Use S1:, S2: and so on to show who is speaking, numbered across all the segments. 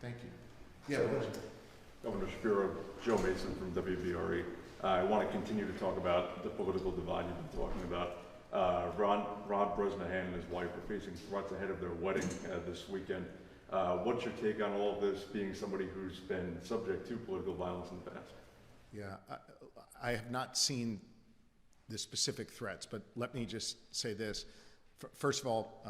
S1: Thank you. Yeah,
S2: Governor Shapiro, Joe Mason from WVRE. I want to continue to talk about the political divide you've been talking about. Ron Bresnahan and his wife are facing threats ahead of their wedding this weekend. What's your take on all of this, being somebody who's been subject to political violence in the past?
S1: yeah. I have not seen the specific threats, but let me just say this. First of all,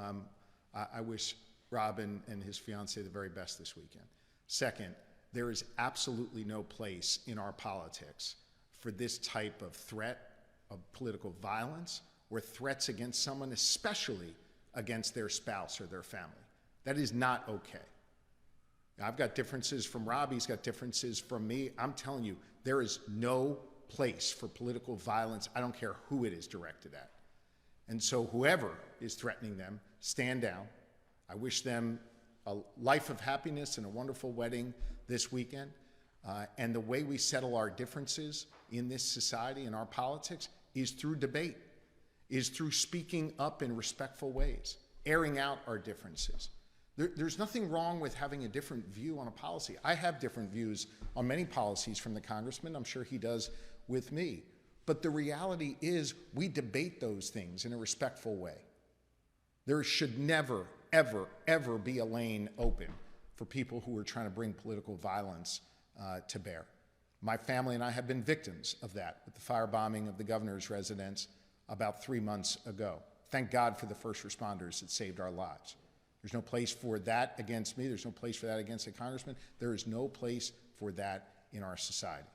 S1: I wish Rob and his fiancée the very best this weekend. Second, there is absolutely no place in our politics for this type of threat of political violence or threats against someone, especially against their spouse or their family. That is not okay. Now, I've got differences from Rob, he's got differences from me. I'm telling you, there is no place for political violence. I don't care who it is directed at. And so whoever is threatening them, stand down. I wish them a life of happiness and a wonderful wedding this weekend. And the way we settle our differences in this society, in our politics, is through debate, is through speaking up in respectful ways, airing out our differences. There's nothing wrong with having a different view on a policy. I have different views on many policies from the congressman. I'm sure he does with me. But the reality is we debate those things in a respectful way. There should never, ever, ever be a lane open for people who are trying to bring political violence to bear. My family and I have been victims of that with the firebombing of the governor's residence about 3 months ago. Thank God for the first responders that saved our lives. There's no place for that against me. There's no place for that against a congressman. There is no place for that in our society.